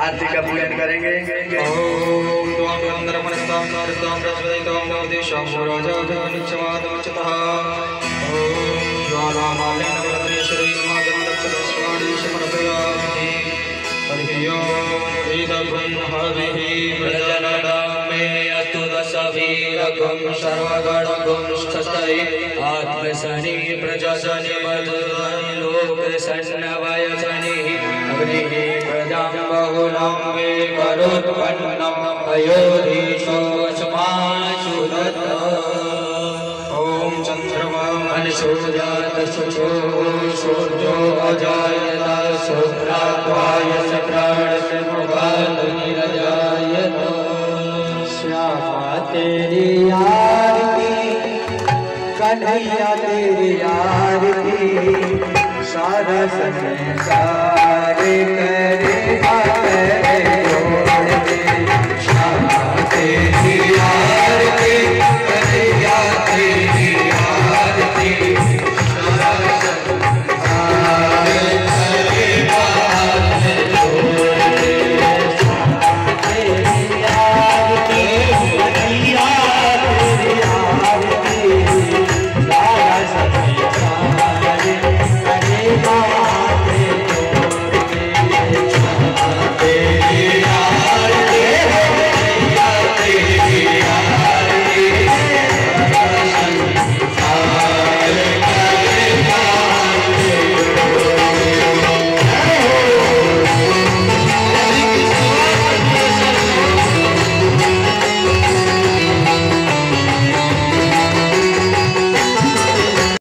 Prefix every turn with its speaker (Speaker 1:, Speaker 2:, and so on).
Speaker 1: आरती का पूजन करेंगे।
Speaker 2: ओम त्वां मंदरमनस्तां नारस्तां प्रज्वलितां नवदेशां राजागणिचवादमचतः ओम ज्वालामालेन वरद्रेश्वरी महागन्धक्षतस्वाणी समर्पयामि। हरिः ओम वेदब्रह्मभिः प्रजननामे अस्तु दशवीरगुं सर्वगणगुं स्थस्तै आत्मसनि प्रजसनि मधुधनि लोकसन्नवयसनि अग्निः प्रजां बहुलं मे करोत्पन्नं अयोधीशो समाशुदत। ओम चंद्रमा मनसूर्यादशुचो सूर्यो अजायत शुक्रात्वायस प्राणस्य मुखाग्निरजायत।
Speaker 3: श्यामा तेरी आरती कन्हैया तेरी आरती सारा संसार करे